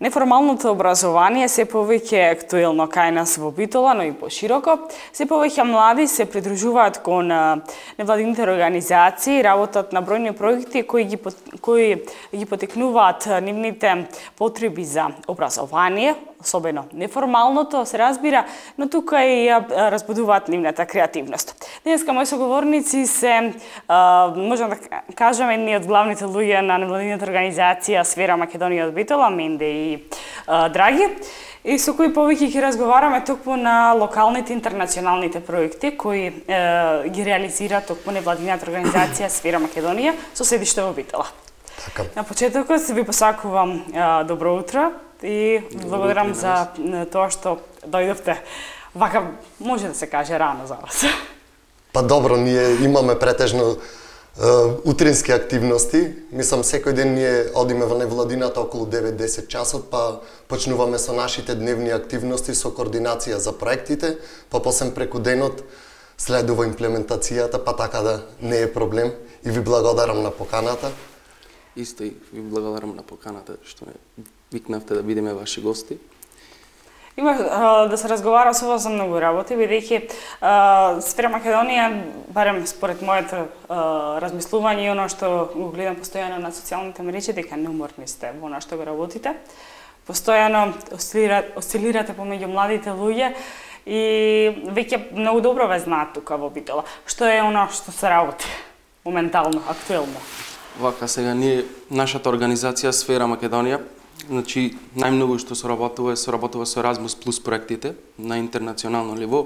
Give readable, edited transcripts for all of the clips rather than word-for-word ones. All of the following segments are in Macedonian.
Неформалното образование се повеќе актуелно кај нас во Битола, но и пошироко. Се повеќе млади се придружуваат кон невладините организации, работат на бројни проекти кои ги потекнуваат нивните потреби за образование, особено неформалното, се разбира, но тука и разбудуваат нивната креативност. Денеска мои соговорници се, можам да кажам, едни од главните луѓе на невладината организација Сфера Македонија од Битола, Менде и Драги, и со кои повеќе ќе разговараме токму на локалните интернационалните проекти кои ги реализира токму невладината организација Сфера Македонија со седиште во Битола. Така. На почетокот ви посакувам добро утро и благодарам за тоа што дојдовте вака, може да се каже, рано за вас. Па добро, ние имаме претежно утрински активности. Мислам, секој ден ние одиме во невладината околу 9-10 часот, па почнуваме со нашите дневни активности, со координација за проектите, па после преку денот следува имплементацијата, па така да не е проблем. И ви благодарам на поканата. Исто и ви благодарам на поканата што не викнавте да бидеме ваши гости. Има да се разговара со вас за многу работи, бидејќи Сфера Македонија, барем според моето размислување и оно што го гледам постојано на социјалните мрежи, дека неуморни сте во она што го работите. Постојано осцилирате помеѓу младите луѓе и веќе многу добро ве знаат тука во Битола. Што е оно што се работи моментално, актуелно? Вака сега ние, нашата организација Сфера Македонија, значи најмногу што соработува со Erasmus Plus проектите на интернационално ниво,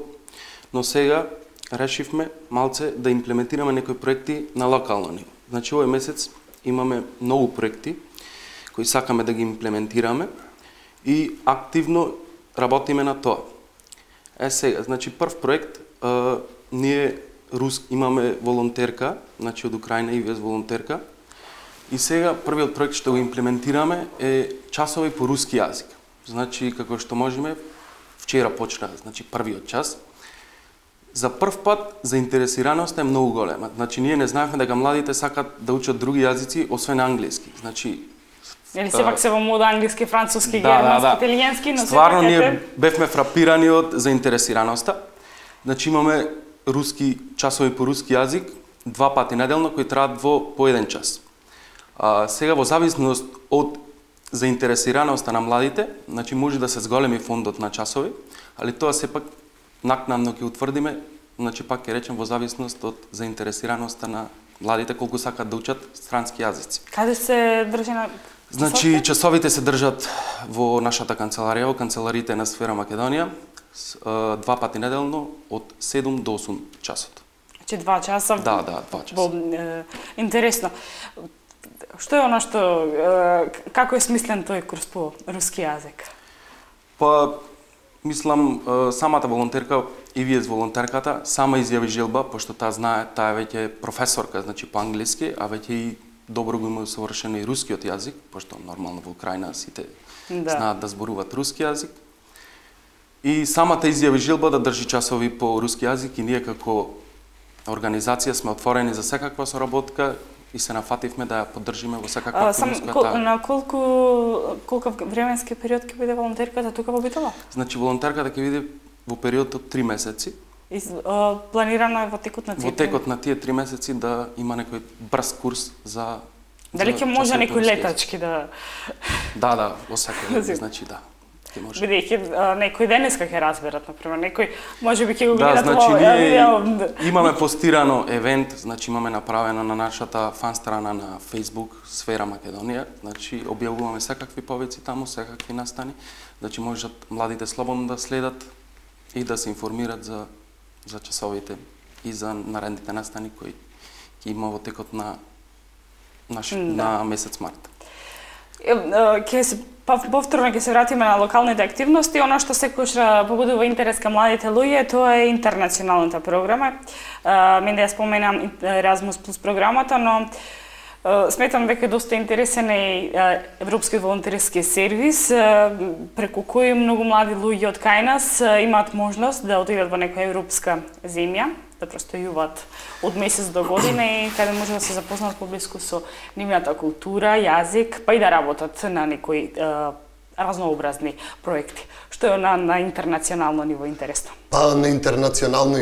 но сега решивме малце да имплементираме некои проекти на локално ниво. Значи овој месец имаме многу проекти кои сакаме да ги имплементираме и активно работиме на тоа. Сега, значи прв проект, ние имаме волонтерка, значи од Украина и вез волонтерка. И сега првиот проект што го имплементираме е часови по руски јазик. Значи како што можеме, вчера почна, значи првиот час. За прв пат заинтересираноста е многу голема. Значи ние не знаевме дека младите сакат да учат други јазици освен англиски. Значи или сепак се во мода англиски, француски, германски, италијански, но стварно ние бевме фрапирани од заинтересираноста. Значи имаме руски часови по руски јазик 2 пати неделно кои траат по 1 час. Сега во зависност од заинтересираноста на младите, значи може да се зголеми фондот на часови, али тоа сепак накнадно ќе утврдиме, значи пак ќе речем во зависност од заинтересираноста на младите колку сакат да учат странски јазици. Каде се држи на часовите? Значи часовите се држат во нашата канцеларија, во канцелариите на Сфера Македонија, 2 пати неделно од 7 до 8 часот. Значи 2 часа? Да, 2 часа. Интересно. Што е оно што, како е смислен тој курс по руски јазик? Па, мислам, самата волонтерка и вие с волонтерката сама изјави желба, пошто таа знае, таа веќе е професорка, значи по англиски, а веќе и добро го има совршено и рускиот јазик, пошто нормално во Украина сите знаат да зборуваат руски јазик. И самата изјави желба да држи часови по руски јазик и ние како организација сме отворени за секаква соработка и се нафативме да ја поддржиме во секаква активност која На колку временски период ќе биде волонтерката тука во Битола? Значи волонтерката ќе биде во период од 3 месеци. И планирано е во текот на тие? Во текот на тие 3 месеци да има некој брз курс за дали ќе може некој летачки да... Да, во секој, значи да. Бидејќи некој денеска ќе разберат, например, некој можеби ќе го Да, гледат значи ние имаме постирано евент, значи имаме направено на нашата фан страна на Facebook Сфера Македонија, значи објавуваме секакви повици таму, секакви настани, значи можат младите слободно да следат и да се информираат за часовите и за наредните настани кои ќе има во текот на месец март. Повторно ќе се вратиме на локалните активности. Оно што секогаш побудува интерес кај младите луѓе, тоа е интернационалната програма. Менде ја споменам Erasmus Plus програмата, но сметам дека е доста интересен и Европскиот волонтерски сервис, преку кој многу млади луѓе од кај нас имаат можност да отидат во некоја европска земја, да простојуваат од месец до година и каде може да се запознаат поблиску со нивната култура, јазик, па и да работат на некои разнообразни проекти. Што е на интернационално ниво интересно? Па на интернационално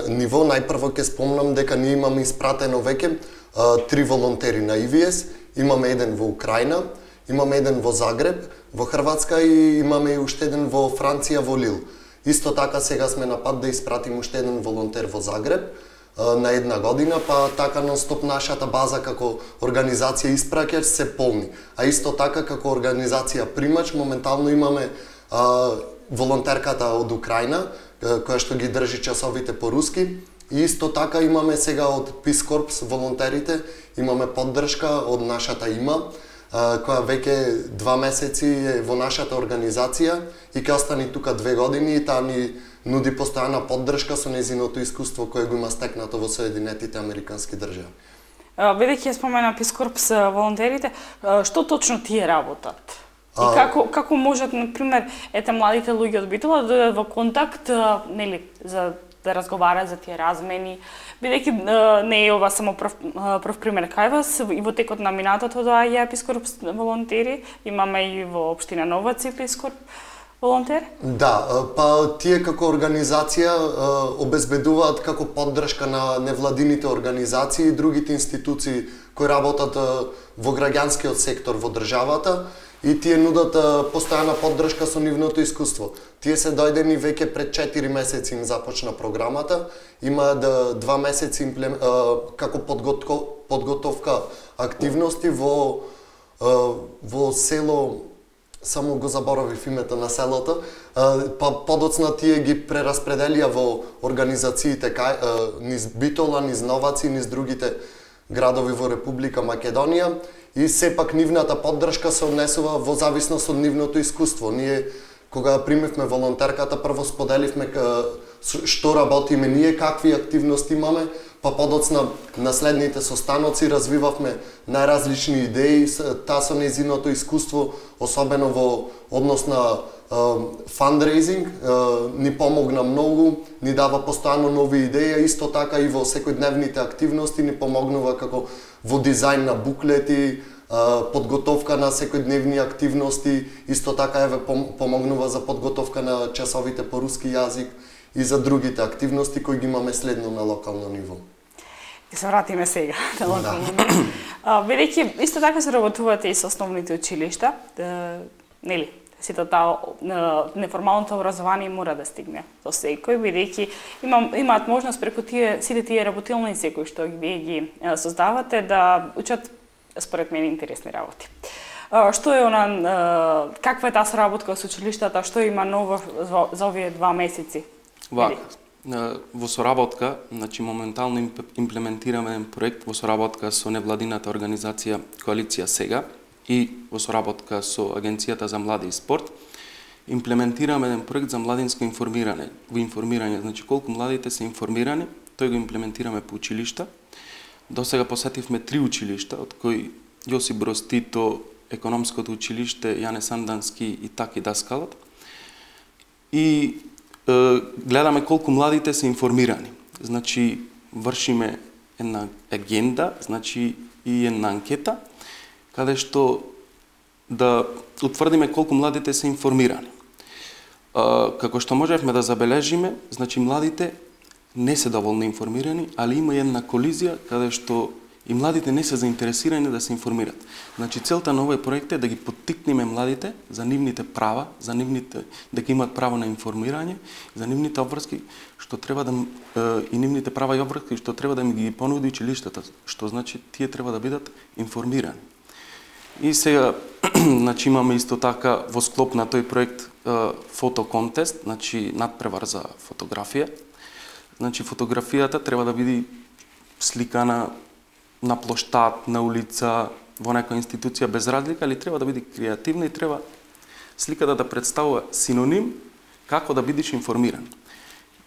ниво најпрво ќе спомнам дека ние имаме испратено веќе 3 волонтери на ИВС, имаме еден во Украина, имаме еден во Загреб, во Хрватска и имаме и уште еден во Франција, во Лил. Исто така сега сме на пат да испратиме уште еден волонтер во Загреб на една година, па така нон-стоп нашата база како организација испраќач се полни. А исто така како организација примач моментално имаме волонтерката од Украина, која што ги држи часовите по руски. И исто така имаме сега од Peace Corps волонтерите, имаме поддршка од нашата ИМА, која веќе 2 месеци е во нашата организација и ќе остане тука 2 години и таа ни нуди постојана поддршка со нејзиното искуство кое го има стекнато во Соединетите Американски држави. Бидејќи ја спомена Peace Corps волонтерите, што точно тие работат? И како можат, например, младите луѓе од Битола да дојдат во контакт, нели, за да разговараат за тие размени, бидејќи не е ова само прв пример кај вас, и во текот на минатото доаѓа Peace Corps волонтери, имаме и во општина Новаци Peace Corps волонтер? Да, па тие како организација обезбедуваат како поддршка на невладините организации и другите институции кои работат во граѓанскиот сектор во државата и тие нудат постојана поддршка со нивното искуство. Тие се дојдени веќе пред 4 месеци им започна програмата, има 2 месеци како подготовка активности во село, само го заборавив името на селото, па подоцна тие ги прераспределија во организациите низ Битола, низ Новаци, низ другите градови во Република Македонија и сепак нивната поддршка се однесува во зависност од нивното искуство. Ние кога примивме волонтерката, прво споделивме што работиме ние, какви активности имаме, па подоцна на следните состаноци развивавме најразлични идеи, таа со нејзиното искуство, особено во однос на фандрейзинг, ни помогна многу, ни дава постојано нови идеи, исто така и во секојдневните активности ни помогнува како во дизајн на буклети, подготовка на секојдневни активности, исто така помогнува за подготовка на часовите по руски јазик и за другите активности кои ги имаме следно на локално ниво. Ќе се вратиме сега на локално ниво. Бидејќи исто така се работувате и со основните училишта, нели? Сето таа неформалното образование мора да стигне до секој, бидејќи имаат можност преку сите тие работилници кои што вие ги создавате да учат според мене интересни работи. Што е каква е таа соработка со училиштата, што има ново за овие 2 месеци? Вака, во соработка, значи моментално имплементираме проект во соработка со невладината организација Коалиција сега и во соработка со Агенцијата за млади и спорт, имплементираме еден проект за младинско информирање. Во информирање, значи колку младите се информирани, тој го имплементираме по училишта. До сега посетивме 3 училишта, од кои Јосип Броз Тито, Економското училиште, Јане Сандански и Таки Даскалот. И гледаме колку младите се информирани. Значи, вршиме една агенда, значи и една анкета, каде што да утврдиме колку младите се информирани. Како што можевме да забележиме, значи младите не се доволно информирани, али има една колизија каде што и младите не се заинтересирани да се информират. Значи целта на овој проект е да ги поттикнеме младите за нивните права, за нивните дека имаат право на информирање, за нивните обврски што треба да и нивните права и обврски што треба да им ги понуди училиштата, што значи тие треба да бидат информирани. И сега значи имаме исто така во склоп на тој проект фотоконтест, значи надпревар за фотографија. Значи фотографијата треба да биде сликана на плоштад, на улица, во некоја институција без разлика, али треба да биде креативна и треба сликата да представува синоним како да бидеш информиран.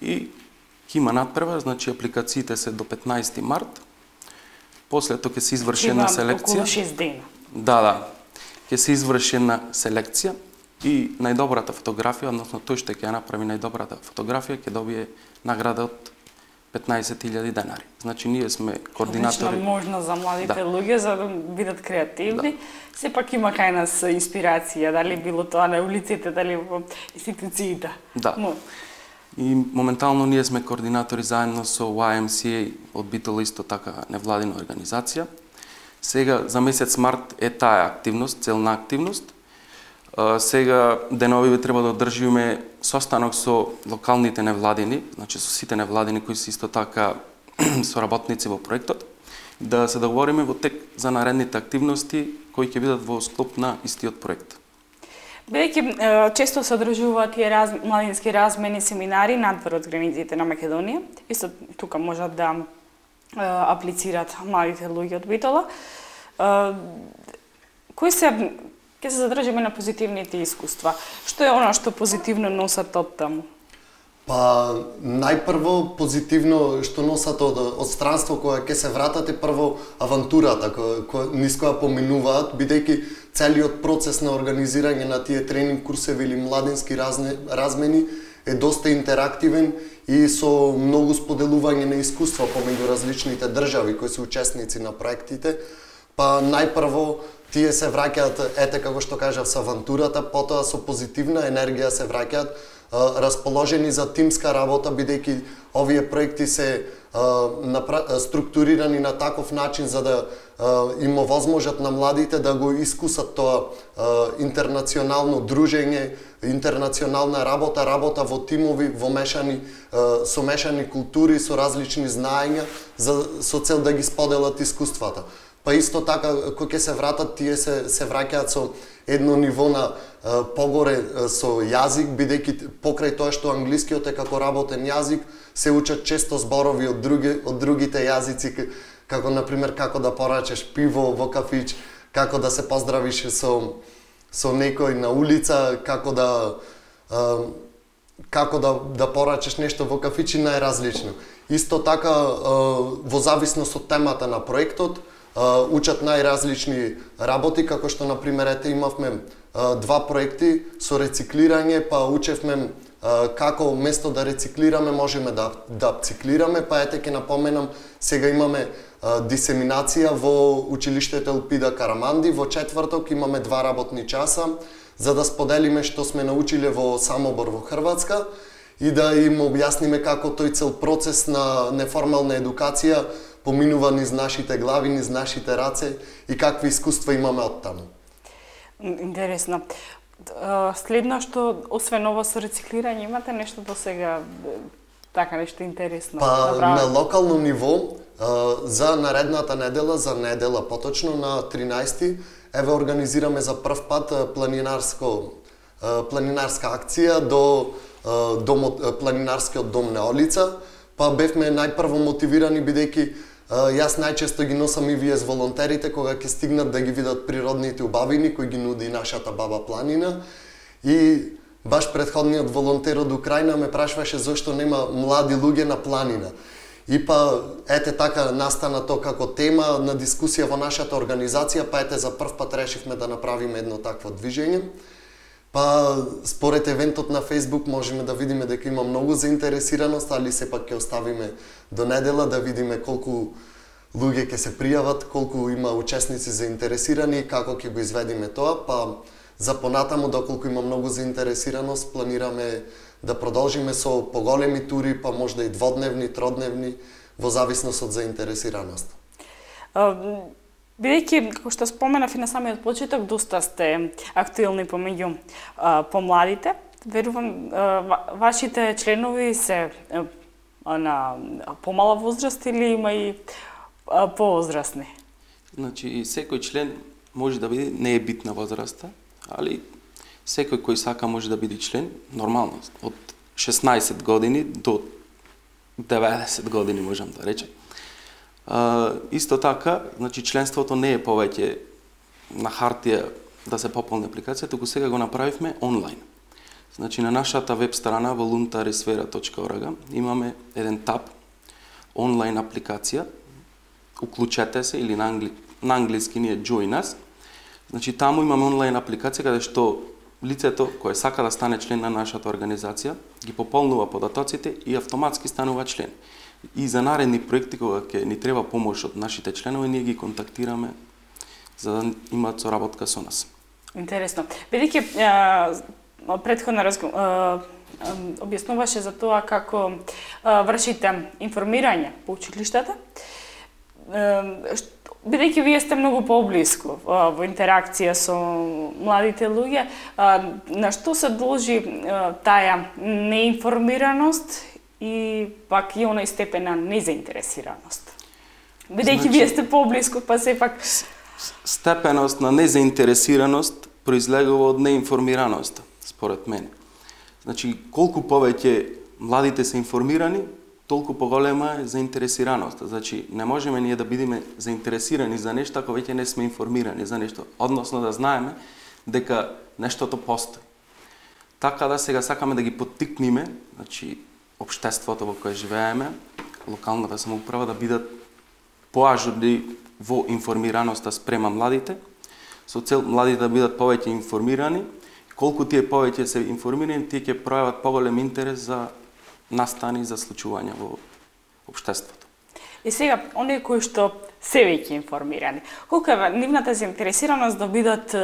И ќе има надпревар, значи апликациите се до 15 март. После тоа ќе се изврши една селекција. Околу 6 дена. Да. Ќе се изврши една селекција и најдобрата фотографија, односно тој што ќе ја направи најдобрата фотографија, ќе добие награда од 15.000 денари. Значи ние сме координатори. Одлична можност за младите луѓе за да бидат креативни. Сепак има кај нас инспирација, дали било тоа на улиците, дали во институциите. Да. И моментално ние сме координатори заедно со YMCA од Битола, исто така невладина организација. Сега за месец март е таа активност, целна активност. Сега денови би треба да одржиме состанок со локалните невладини, значи со сите невладини кои се исто така соработници во проектот, да се договориме во тек за наредните активности кои ќе бидат во склоп на истиот проект. Бидејќи често се одржуваат тие младински размени, семинари надвор од границите на Македонија, исто тука можат да аплицираат младите луѓе од Битола. Кои се ќе се задржиме на позитивните искуства. Што е она што позитивно носат од таму? Па, најпрво позитивно што носат од странство кога ќе се вратат е прво авантурата низ која поминуваат, бидејќи целиот процес на организирање на тие тренинг курсеви или младински размени е доста интерактивен и со многу споделување на искуства помеѓу различните држави кои се учесници на проектите. Па најпрво тие се враќаат, ете како што кажав, со авантурата, потоа со позитивна енергија се враќаат, расположени за тимска работа, бидејќи овие проекти се структурирани на таков начин за да им овозможат на младите да го искусат тоа интернационално дружење, интернационална работа, работа во тимови, со мешани култури, со различни знаења, со цел да ги споделат искуствата. Па исто така, кога ќе се вратат, тие се враќаат со едно ниво на погоре со јазик, бидејќи покрај тоа што англискиот е како работен јазик, се учат често зборови од другите јазици, како например како да порачеш пиво во кафич, како да се поздравиш со некој на улица, како да порачеш нешто во кафич и најразлично. Исто така, во зависност од темата на проектот, учат најразлични работи, како што, например, имавме два проекти со рециклирање, па учевме како место да рециклираме, можеме да апциклираме, па ете ќе напоменам, сега имаме дисеминација во училиштето Елпида Караманди, во четврток имаме 2 работни часа, за да споделиме што сме научиле во Самобор во Хрватска и да им објасниме како тој цел процес на неформална едукација поминува низ нашите глави, низ нашите раце и какви искуства имаме од таму. Интересно. Следно што, освен ово со рециклирање, имате нешто до сега, така нешто интересно? Па, на локално ниво, за наредната недела, за недела поточно, на 13-ти, еве организираме за прв пат планинарска акција до планинарскиот дом Неолица, па бевме најпрво мотивирани бидејќи јас најчесто ги носам и вие с волонтерите кога ќе стигнат да ги видат природните убавини кои ги нуди нашата баба планина. И баш претходниот волонтер од Украина ме прашваше зошто нема млади луѓе на планина. И па ете така настана тоа како тема на дискусија во нашата организација, па ете за прв пат решивме да направиме едно такво движење. Па според евентот на Facebook можеме да видиме дека има многу заинтересираност, али сепак ќе оставиме до недела да видиме колку луѓе ќе се пријават, колку има учесници заинтересирани и како ќе го изведиме тоа. Па за понатаму, доколку има многу заинтересираност, планираме да продолжиме со поголеми тури, па можда и дводневни, тродневни, во зависност од заинтересираност. Бидејќи, како што споменав и на самиот почеток, доста сте актуелни помеѓу помладите, верувам, вашите членови се на помала возраст или има и повозрастни? Значи, секој член може да биде, не е битна возраста, али секој кој сака може да биде член, нормално, од 16 години до 90 години можам да речем. Исто така, значи членството не е повеќе на хартија да се пополни апликација, туку сега го направивме онлайн. Значи на нашата веб страна voluntarisfera.org имаме еден таб онлайн апликација, уклучете се или на англиски ние join us. Значи таму имаме онлайн апликација каде што лицето кое сака да стане член на нашата организација ги пополнува податоците и автоматски станува член. И за наредни проекти, кога ќе ни треба помош од нашите членови, ние ги контактираме за да имаат соработка со нас. Интересно. Бидејќи претходно објаснуваше за тоа како вршите информирање по училиштата, бидејќи вие сте многу поблиску во интеракција со младите луѓе, на што се должи таа неинформираност и пак и оној степен на незаинтересираност? Бидејќи вие сте поблиску, па сепак степеност на незаинтересираност произлегува од неинформираност, според мене. Значи, колку повеќе младите се информирани, толку поголема е заинтересираност. Значи, не можеме ние да бидеме заинтересирани за нешто ако веќе не сме информирани за нешто, односно да знаеме дека нештото постои. Така да сега сакаме да ги поттикнеме, значи, општеството во кое живееме, локалната самоуправа да бидат поажурни во информираноста спрема младите, со цел младите да бидат повеќе информирани. Колку тие повеќе се информирани, тие ќе пројават поголем интерес за настани за случувања во општеството. И сега, оние кои што се веќе информирани, колку е нивната заинтересираност да бидат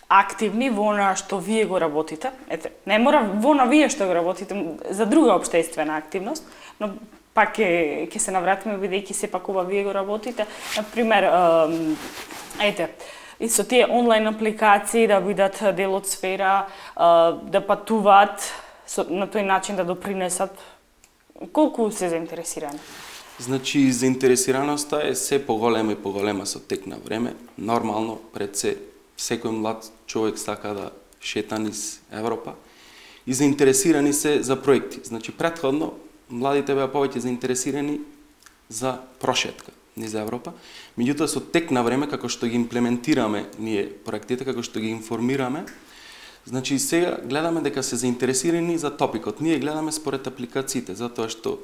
активни во она што вие го работите? Ете, не мора во она вие што го работите за друга општествена активност, но пак ќе се навратиме бидејќи сепак ова вие го работите. Например, и со тие онлайн апликации да бидат дел од сфера, да патуваат на тој начин да допринесат. Колку се заинтересирани? Значи, заинтересираноста е се поголема и поголема со тек на време. Нормално, пред секој млад човек сака да шета низ Европа и заинтересирани се за проекти. Значи, претходно, младите беа повеќе заинтересирани за прошетка низ Европа. Меѓутоа, со тек на време, како што ги имплементираме ние проектите, како што ги информираме, значи сега гледаме дека се заинтересирани за топикот. Ние гледаме според апликациите, затоа што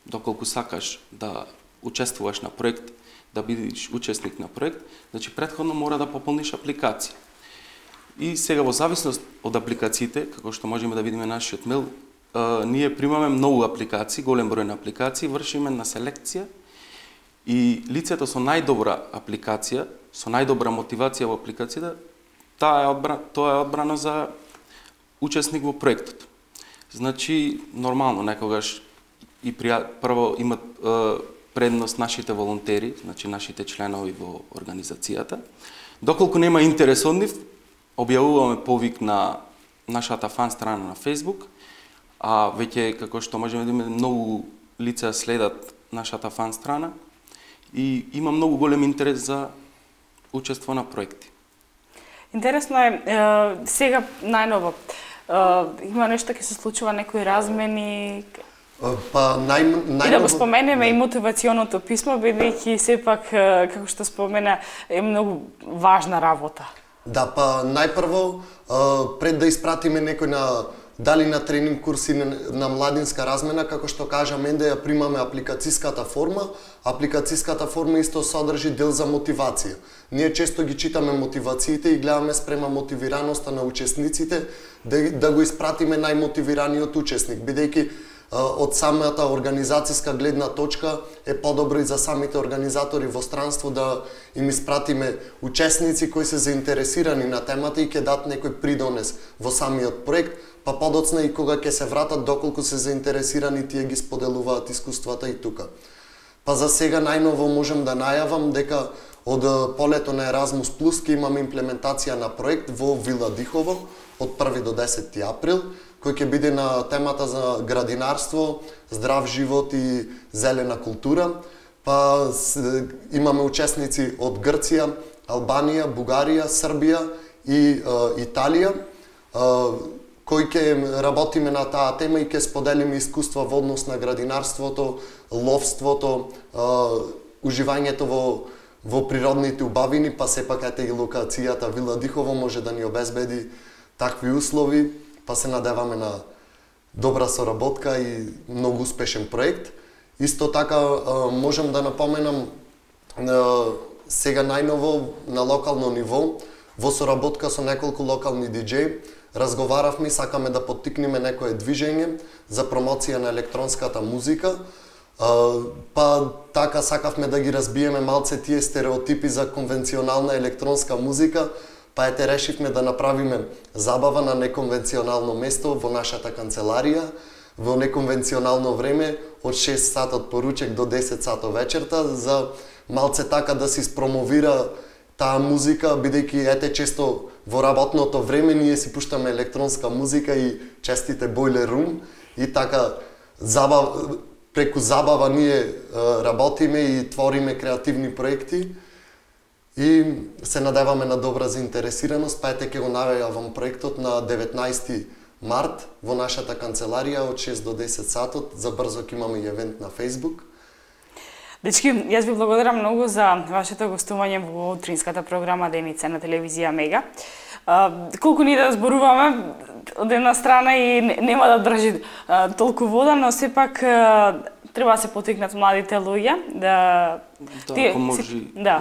доколку сакаш да учествуваш на проект, да бидеш учесник на проект, значи претходно мора да пополниш апликација. И сега во зависност од апликациите, како што можеме да видиме нашиот мейл, ние примаме многу апликации, голем број на апликации, вршиме на селекција и лицето со најдобра апликација, со најдобра мотивација во апликацијата, тоа е одбрано за учесник во проектот. Значи, нормално, некогаш и прво имат предност нашите волонтери, значи нашите членови во организацијата. Доколку нема интерес од нив, објавуваме повик на нашата фан страна на Facebook, а веќе, како што можеме да имаме, многу лица следат нашата фан страна и има многу голем интерес за учество на проекти. Интересно е, сега најново, има нешто ќе се случува, некои размени? Па И да го споменеме и мотивационото писмо, бидејќи сепак, како што спомена, е многу важна работа. Да, па најпрво, пред да испратиме некој дали на тренинг курси на младинска размена, како што кажа Менде, ја примаме апликацијската форма. Апликацијската форма исто содржи дел за мотивација. Ние често ги читаме мотивациите и гледаме спрема мотивираноста на учесниците да го испратиме најмотивираниот учесник, бидејќи од самата организацијска гледна точка е подобро и за самите организатори во странство да им испратиме учесници кои се заинтересирани на темата и ќе дадат некој придонес во самиот проект, па подоцна и кога ќе се вратат, доколку се заинтересирани, тие ги споделуваат искуствата и тука. Па за сега најново можем да најавам дека од полето на Еразмус Плюс ќе имаме имплементација на проект во Вила Дихово од 1 до 10 април, кој ќе биде на темата за градинарство, здрав живот и зелена култура. Па имаме учесници од Грција, Албанија, Бугарија, Србија и Италија, кои ќе работиме на таа тема и ќе споделиме искуства во однос на градинарството, ловството, уживањето во природните убавини, па сепак ете и локацијата Вила Дихово може да ни обезбеди такви услови, па се надеваме на добра соработка и многу успешен проект. Исто така можем да напоменам сега најново на локално ниво, во соработка со неколку локални диџеи, разговаравме и сакаме да поттикнеме некое движење за промоција на електронската музика. Па така сакавме да ги разбиеме малце тие стереотипи за конвенционална електронска музика, па ете решивме да направиме забава на неконвенционално место во нашата канцеларија, во неконвенционално време од 6 сатот поручек до 10 сатот вечерта, за малце така да се испромовира таа музика, бидејќи ете често во работното време ние си пуштаме електронска музика и честите Бойлер Рум и така преку забава ние работиме и твориме креативни проекти и се надеваме на добра заинтересираност, па ете ќе го најавам проектот на 19 март во нашата канцеларија од 6 до 10 сатот, за брзо ќе имаме и евент на Facebook. Дечки, јас ви благодарам многу за вашето гостување во утринската програма Деница на телевизија Мега. Колку ни да зборуваме, од една страна и нема да држи толку вода, но сепак треба да се потикнат младите луѓе да ако може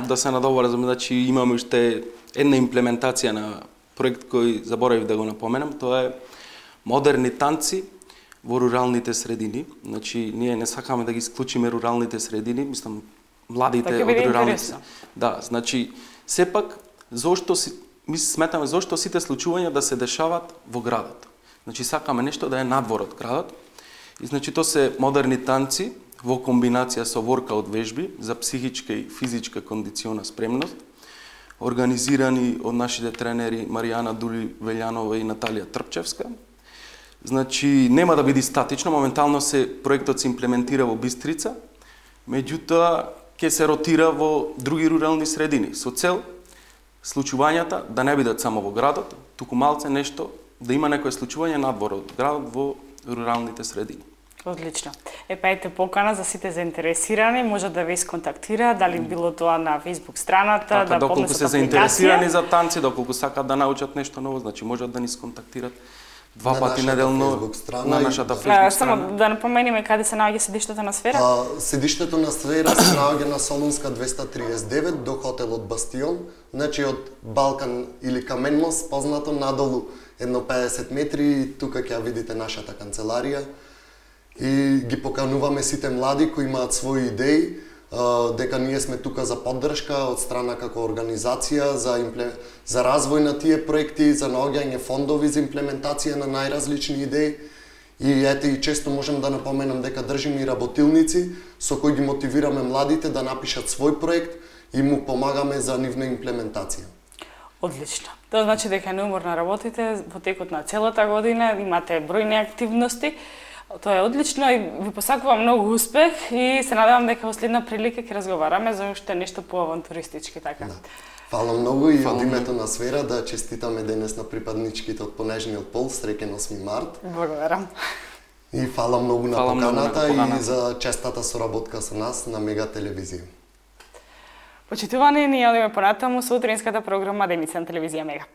да се надоврзам, значи имаме уште една имплементација на проект кој заборавив да го напоменам, тоа е модерни танци во руралните средини. Значи ние не сакаме да ги исклучиме руралните средини, мислам младите од руралните. Да, значи сепак сметаме зошто сите случувања да се дешаваат во градот. Значи сакаме нешто да е надвор од градот. И значи тоа се модерни танци во комбинација со воркаут вежби за психичка и физичка кондициона спремност, организирани од нашите тренери Маријана Дули Велјанова и Наталија Трпчевска. Значи нема да биде статично, моментално проектот се имплементира во Бистрица, меѓутоа ќе се ротира во други рурални средини со цел случувањата да не бидат само во градот, туку малце нешто да има некое случување надвор од градот во руралните средини. Одлично. Па ете покана за сите заинтересирани, може да ве сконтактираат, дали било тоа на Facebook страната, така, да доколку се заинтересирани за танци, доколку сакаат да научат нешто ново, значи можат да ни сконтактираат 2 пати неделно на нашата Facebook страна. Само да напомениме каде се наоѓа седиштето на Сфера? Седиштето на Сфера се наоѓа на Солунска 239 до хотелот Бастион, значи од Балкан или Камен мост, познато надолу едно 50 метри и тука ќе видите нашата канцеларија. И ги покануваме сите млади кои имаат своји идеи, дека ние сме тука за поддршка од страна како организација за развој на тие проекти, за наоѓање фондови за имплементација на најразлични идеи. И ете и често можем да напоменам дека држиме и работилници со кои ги мотивираме младите да напишат свој проект и му помагаме за нивна имплементација. Одлично. Тоа значи дека неуморно работите во текот на целата година, имате бројни активности. Тоа е одлично и ви посакувам многу успех и се надевам дека во следна прилика ќе разговараме за уште нешто поавантуристички така. Да. Фала многу и од името на Сфера да честитаме денес на припадничките од понежниот пол, среќен 8 март. Благодарам. И фала многу на поканата и за честата соработка со нас на Мега телевизија. Почитувани, ние одиме понатаму со утринската програма Деница на телевизија Мега.